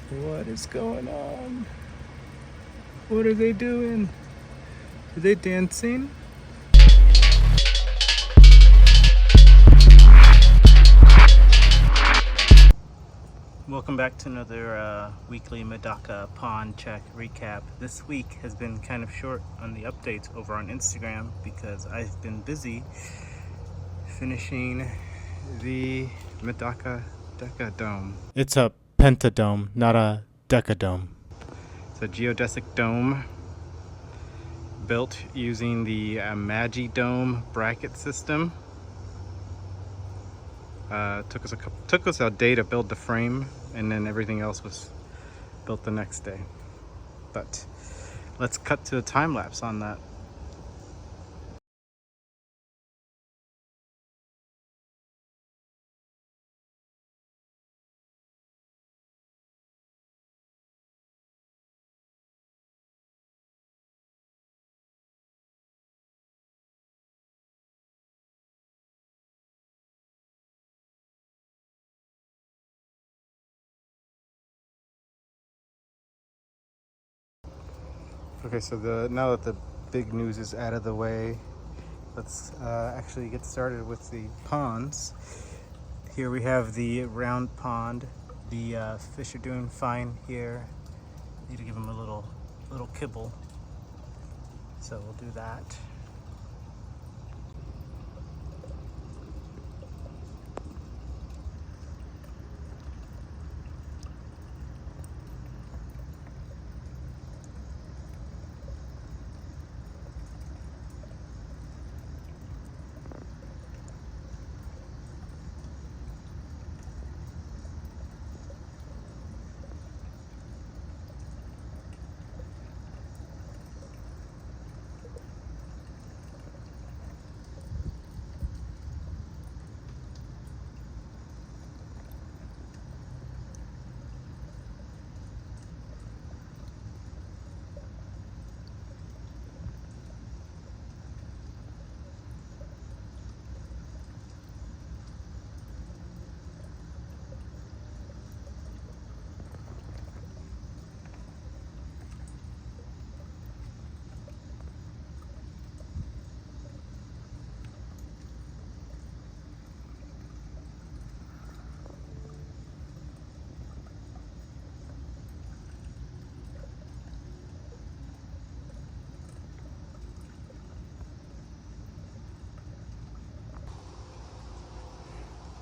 What is going on? What are they doing? Are they dancing? Welcome back to another weekly Medaka pond check recap. This week has been kind of short on the updates over on Instagram because I've been busy finishing the Medaka Dome. It's a pentadome, not a decadome. It's a geodesic dome built using the Magidome bracket system. Took us a day to build the frame, and then everything else was built the next day. But let's cut to a time lapse on that. Okay, so now that the big news is out of the way, let's actually get started with the ponds. Here we have the round pond. The fish are doing fine here. Need to give them a little kibble, so we'll do that.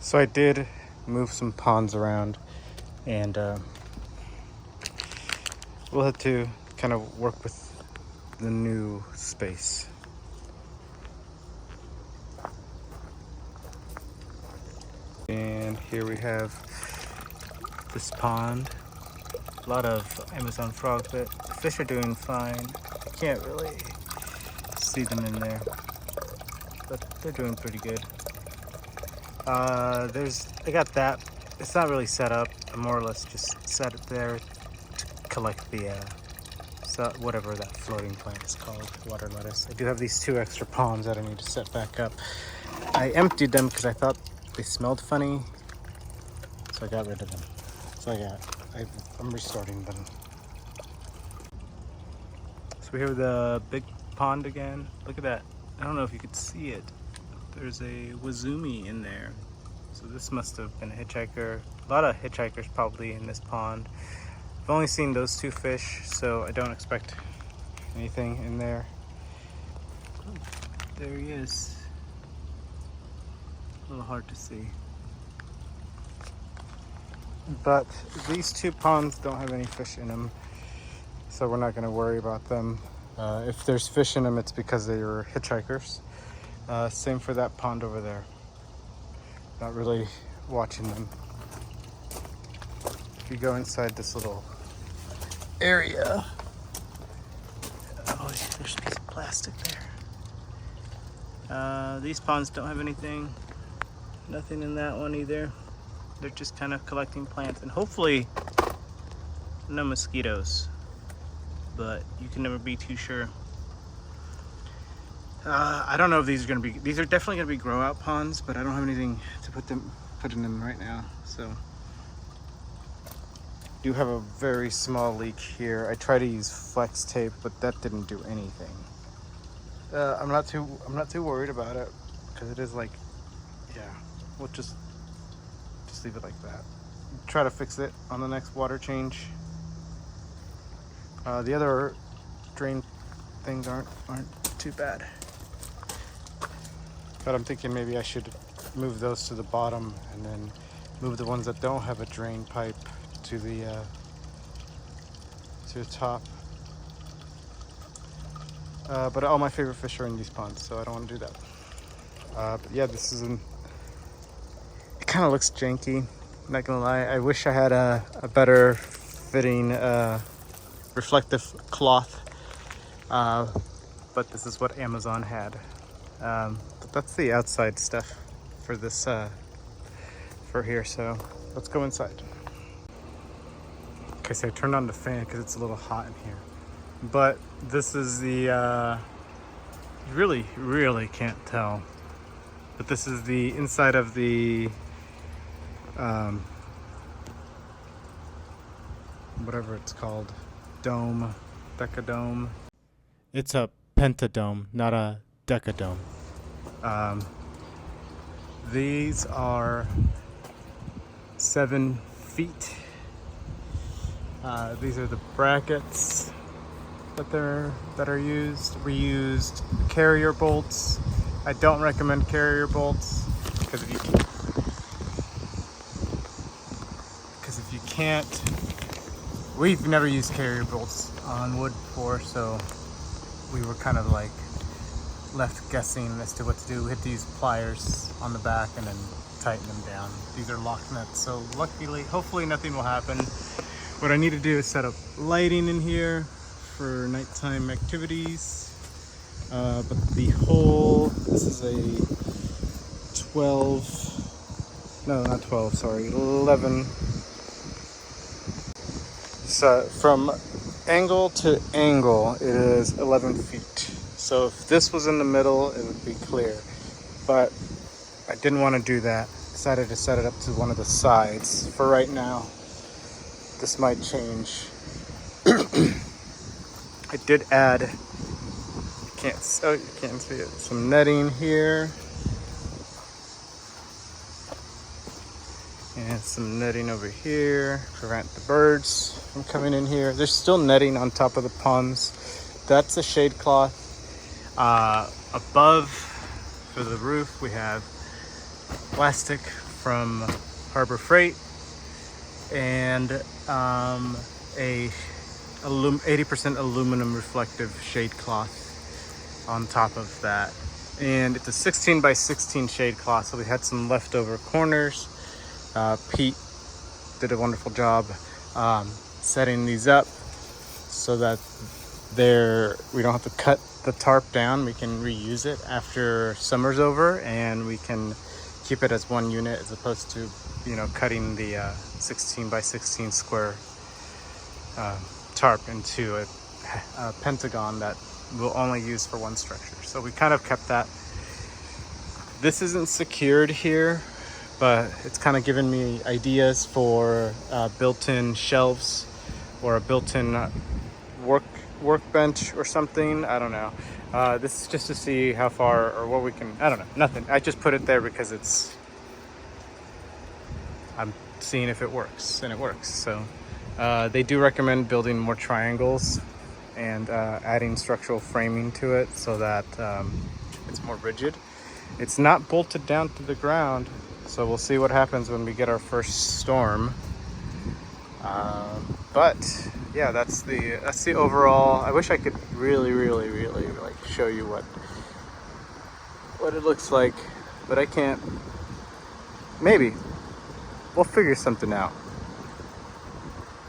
So I did move some ponds around, and we'll have to kind of work with the new space. And here we have this pond. A lot of Amazon frog, but the fish are doing fine. I can't really see them in there, but they're doing pretty good. I got that. It's not really set up. I more or less just set it there to collect the whatever that floating plant is called, water lettuce. I do have these 2 extra palms that I need to set back up. I emptied them because I thought they smelled funny, so I got rid of them. So I'm restarting them. So we have the big pond again. Look at that. I don't know if you could see it. There's a Wazumi in there. So this must have been a hitchhiker. A lot of hitchhikers probably in this pond. I've only seen those 2 fish, so I don't expect anything in there. Oh, there he is. A little hard to see. But these 2 ponds don't have any fish in them, so we're not going to worry about them. If there's fish in them, it's because they were hitchhikers. Same for that pond over there. Not really watching them. If you go inside this little area, oh, there's a piece of plastic there. These ponds don't have anything. Nothing in that one either. They're just kind of collecting plants, and hopefully no mosquitoes, but you can never be too sure. I don't know if these are definitely going to be grow out ponds, but I don't have anything to put in them right now. So Do have a very small leak here. I tried to use flex tape, but that didn't do anything. I'm not too worried about it because it is like, yeah, we'll just leave it like that. Try to fix it on the next water change. The other drain things aren't too bad, but I'm thinking maybe I should move those to the bottom and then move the ones that don't have a drain pipe to the top. But all my favorite fish are in these ponds, so I don't want to do that. But yeah, this is it kind of looks janky, not gonna lie. I wish I had a better fitting reflective cloth, but this is what Amazon had. But that's the outside stuff for this for here, so let's go inside. Okay, so I turned on the fan because it's a little hot in here, but this is the you really can't tell, but this is the inside of the whatever it's called, dome, decadome. It's a pentadome, not a decadome. These are 7 feet. These are the brackets that are used. Reused carrier bolts. I don't recommend carrier bolts because if you can't, we've never used carrier bolts on wood before, so we were kind of like left guessing as to what to do. We had to use pliers on the back and then tighten them down. These are lock nuts, so luckily, hopefully nothing will happen. What I need to do is set up lighting in here for nighttime activities. But the whole, this is a 11. So from angle to angle, it is 11 feet. So if this was in the middle, it would be clear. But I didn't want to do that. Decided to set it up to one of the sides for right now. This might change. I did add, you can't see it, some netting here. And some netting over here, prevent the birds from coming in here. There's still netting on top of the ponds. That's a shade cloth. Above, for the roof, we have plastic from Harbor Freight and a 80% aluminum reflective shade cloth on top of that. And it's a 16 by 16 shade cloth, so we had some leftover corners. Pete did a wonderful job setting these up so that we don't have to cut the tarp down. We can reuse it after summer's over, and we can keep it as one unit as opposed to, cutting the 16 by 16 square tarp into a pentagon that we'll only use for one structure. So we kind of kept that. This isn't secured here, but it's kind of given me ideas for built-in shelves or a built-in workbench or something. I don't know. This is just to see how far or what we can, I don't know, nothing. I just put it there because I'm seeing if it works, and it works. So they do recommend building more triangles and adding structural framing to it so that it's more rigid. It's not bolted down to the ground, so we'll see what happens when we get our first storm. But yeah, that's the overall. I wish I could really like show you what it looks like, but I can't. Maybe we'll figure something out.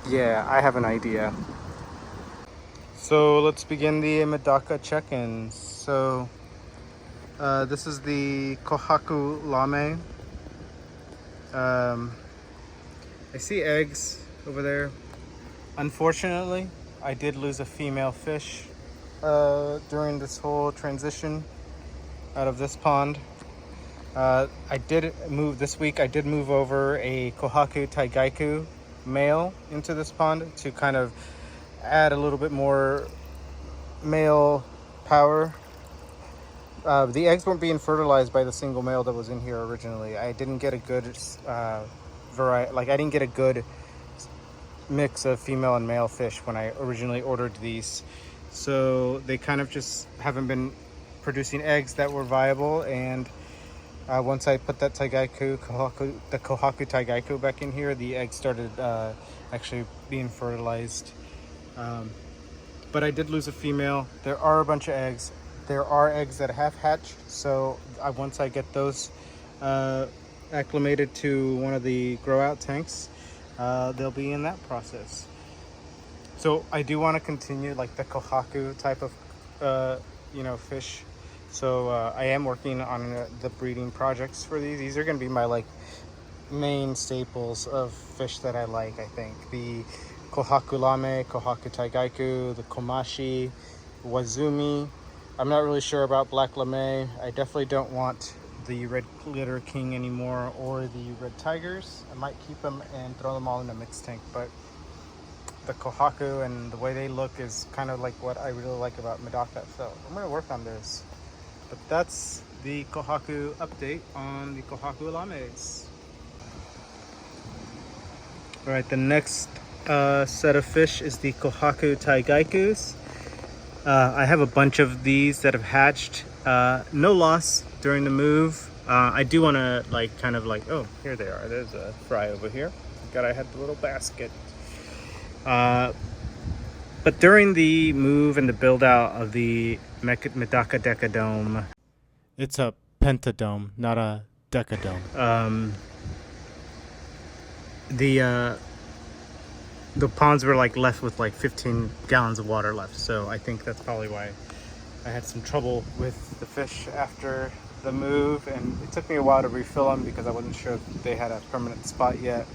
Yeah, I have an idea. So let's begin the Medaka check-in. So this is the Kohaku Lame. I see eggs over there. Unfortunately, I did lose a female fish during this whole transition out of this pond. I did move this week. I did move over a Kohaku Taigaiku male into this pond to kind of add a little bit more male power. The eggs weren't being fertilized by the single male that was in here originally. I didn't get a good variety, like I didn't get a good mix of female and male fish when I originally ordered these. So they kind of just haven't been producing eggs that were viable. And once I put that the Kohaku Taigaiku back in here, the eggs started actually being fertilized. But I did lose a female. There are a bunch of eggs. There are eggs that have hatched. So once I get those acclimated to one of the grow out tanks, they'll be in that process. So I do want to continue like the Kohaku type of fish. So I am working on the breeding projects for these. These are going to be my like main staples of fish that I like. I think the Kohaku Lame, Kohaku Taigaiku, the Komashi, Wazumi. I'm not really sure about Black Lame. I definitely don't want the Red Glitter King anymore, or the Red Tigers. I might keep them and throw them all in a mixed tank, but the Kohaku and the way they look is kind of like what I really like about Medaka. So I'm going to work on this. But that's the Kohaku update on the Kohaku Lames. All right, the next set of fish is the Kohaku Taigaikus. I have a bunch of these that have hatched. No loss during the move. I do want to oh, here they are. There's a fry over here. I had the little basket. But during the move and the build out of the Medaka Decadome, it's a pentadome, not a decadome. The ponds were like left with like 15 gallons of water left, so I think that's probably why I had some trouble with the fish after the move, and it took me a while to refill them because I wasn't sure if they had a permanent spot yet.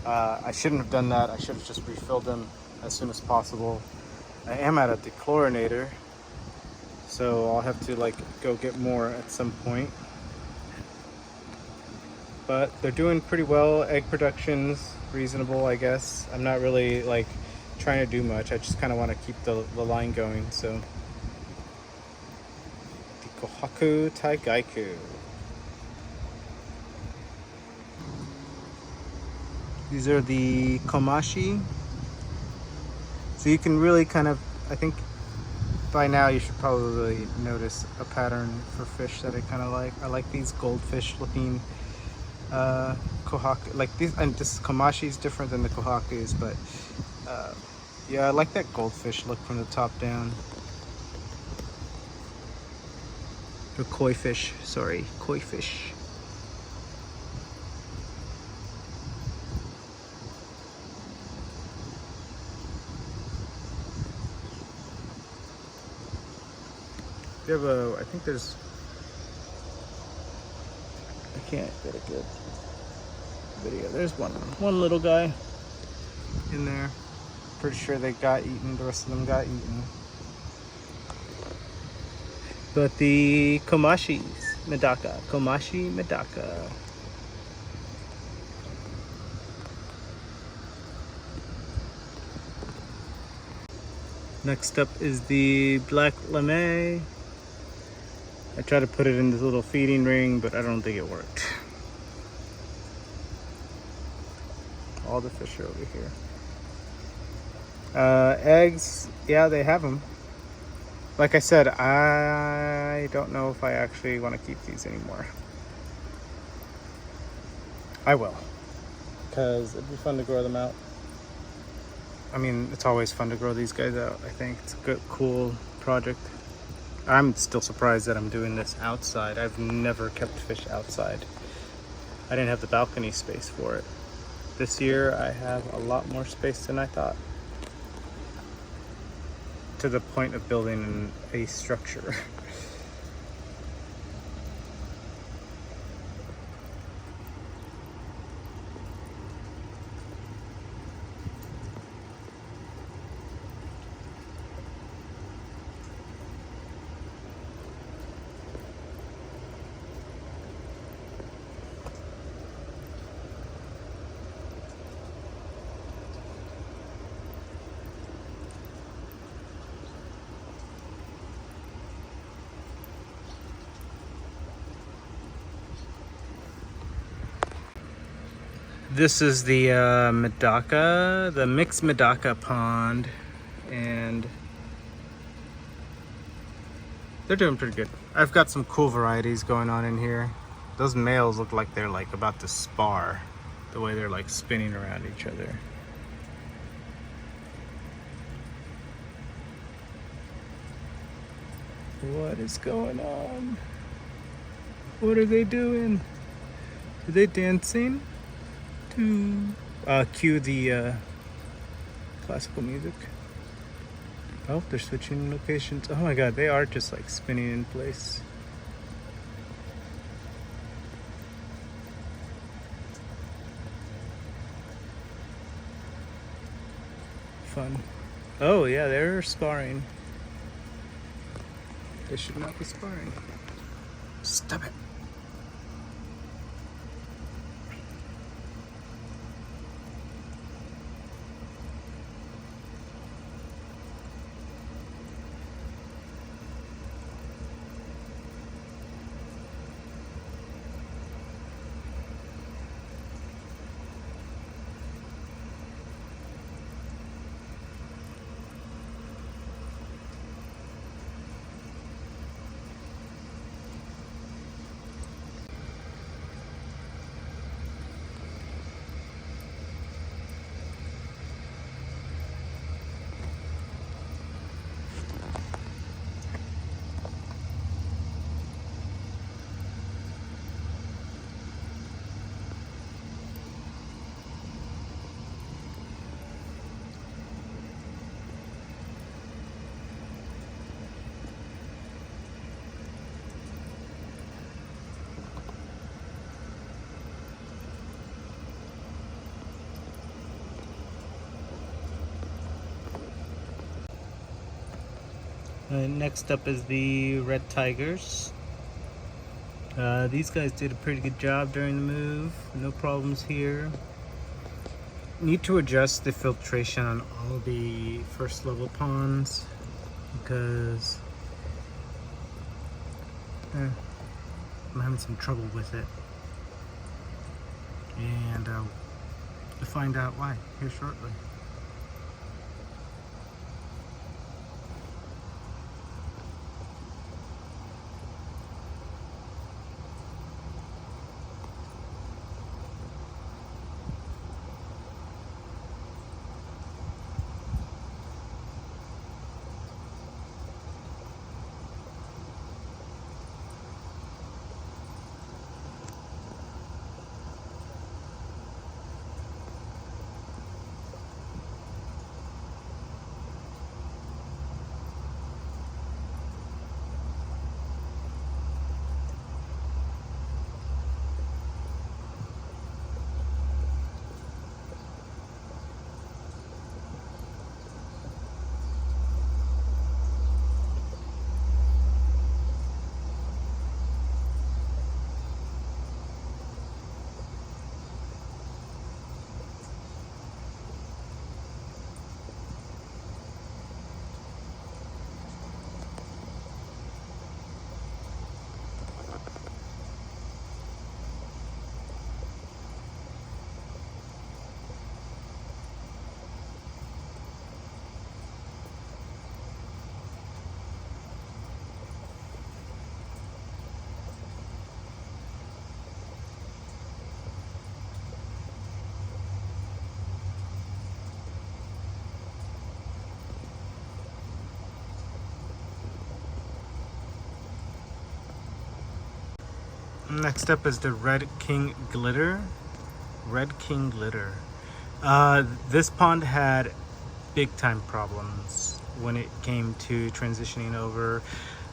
I shouldn't have done that. I should have just refilled them as soon as possible. I am at a dechlorinator, so I'll have to like go get more at some point. But they're doing pretty well. Egg production's reasonable, I guess. I'm not really like trying to do much. I just kind of want to keep the line going. So the Kohaku Taigaiku. These are the Komashi. So you can really kind of, I think by now you should probably notice a pattern for fish that I kind of like. I like these goldfish looking Kohaku, like these, and this Komashi is different than the Kohakus, but yeah, I like that goldfish look from the top down. Or koi fish, sorry, koi fish. You have I think there's, I can't get a good video. There's one little guy in there. Pretty sure they got eaten. The rest of them got eaten. But the Komashis, Medaka, Komashi Medaka. Next up is the Black Lame. I tried to put it in this little feeding ring, but I don't think it worked. All the fish are over here. Eggs, yeah, they have them. Like I said, I don't know if I actually want to keep these anymore. I will, because it'd be fun to grow them out. I mean, it's always fun to grow these guys out. I think it's a good, cool project. I'm still surprised that I'm doing this outside. I've never kept fish outside. I didn't have the balcony space for it. This year I have a lot more space than I thought. To the point of building a structure. This is the Medaka, the mixed Medaka pond, and they're doing pretty good. I've got some cool varieties going on in here. Those males look like they're like about to spar, the way they're like spinning around each other. What is going on? What are they doing? Are they dancing to cue the classical music? Oh, they're switching locations. Oh my god, they are just like spinning in place. Fun. Oh yeah, they're sparring. They should not be sparring. Stop it. Next up is the red tigers. These guys did a pretty good job during the move. No problems here. Need to adjust the filtration on all the first level ponds because I'm having some trouble with it. And we'll find out why here shortly. Next up is the Red King Glitter. Red King Glitter. This pond had big time problems when it came to transitioning over.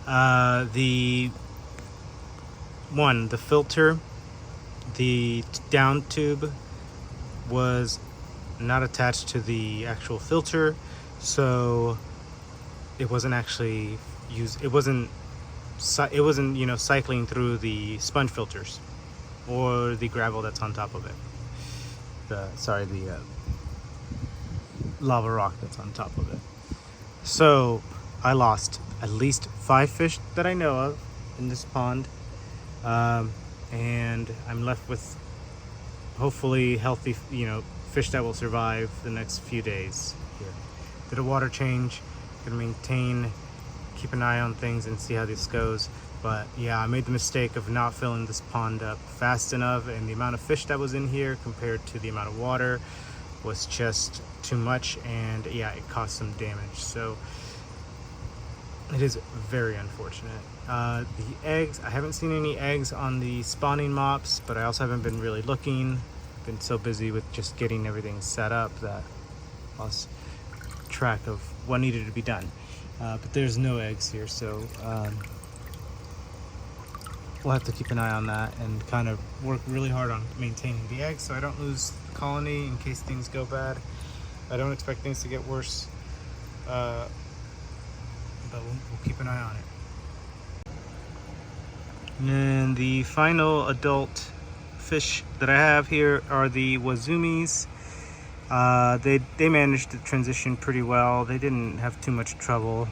The filter, the down tube was not attached to the actual filter, so it wasn't actually used. It wasn't cycling through the sponge filters or the gravel that's on top of it. The lava rock that's on top of it. So I lost at least 5 fish that I know of in this pond, and I'm left with hopefully healthy, fish that will survive the next few days here. Did a water change, gonna maintain, keep an eye on things and see how this goes. But yeah, I made the mistake of not filling this pond up fast enough, and the amount of fish that was in here compared to the amount of water was just too much, and yeah, it caused some damage. So it is very unfortunate. The eggs, I haven't seen any eggs on the spawning mops, but I also haven't been really looking. Been so busy with just getting everything set up that I lost track of what needed to be done. But there's no eggs here, so we'll have to keep an eye on that and kind of work really hard on maintaining the eggs so I don't lose the colony in case things go bad. I don't expect things to get worse, but we'll keep an eye on it. And then the final adult fish that I have here are the Wazumis. They managed to transition pretty well. They didn't have too much trouble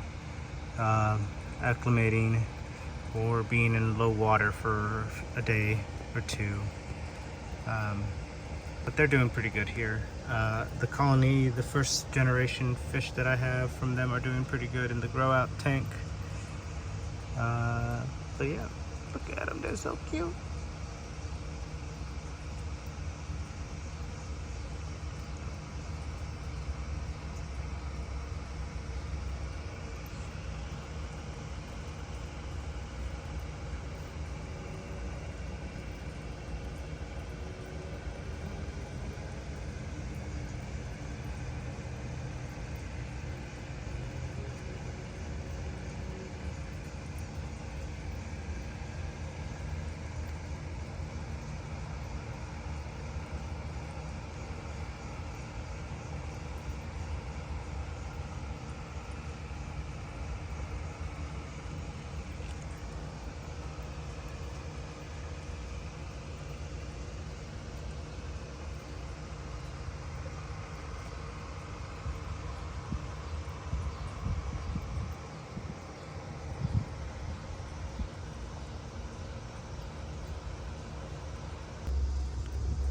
acclimating or being in low water for a day or two, but they're doing pretty good here. The colony, the first generation fish that I have from them are doing pretty good in the grow out tank. But yeah, look at them, they're so cute.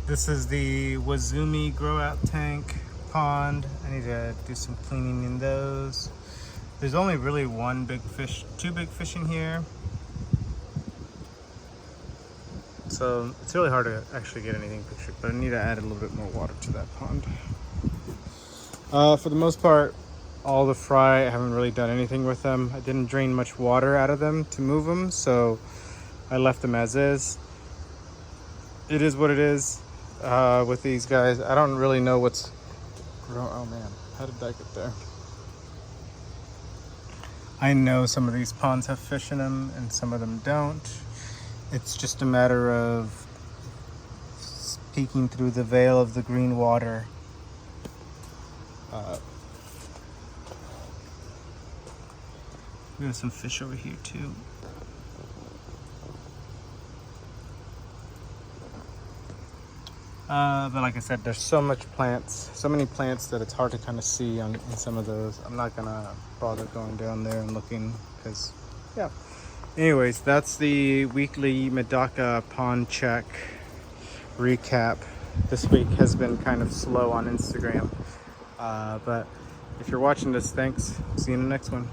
This is the Wazumi grow out tank pond. I need to do some cleaning in those. There's only really two big fish in here. So it's really hard to actually get anything pictured, but I need to add a little bit more water to that pond. For the most part, all the fry, I haven't really done anything with them. I didn't drain much water out of them to move them, so I left them as is. It is what it is. With these guys, I don't really know what's growing. Oh man, how did that get there? I know some of these ponds have fish in them and some of them don't. It's just a matter of peeking through the veil of the green water. We have some fish over here too. But like I said, there's so many plants that it's hard to kind of see in some of those. I'm not gonna bother going down there and looking because, yeah. Anyways, that's the weekly Medaka pond check recap. This week has been kind of slow on Instagram, but if you're watching this, thanks. See you in the next one.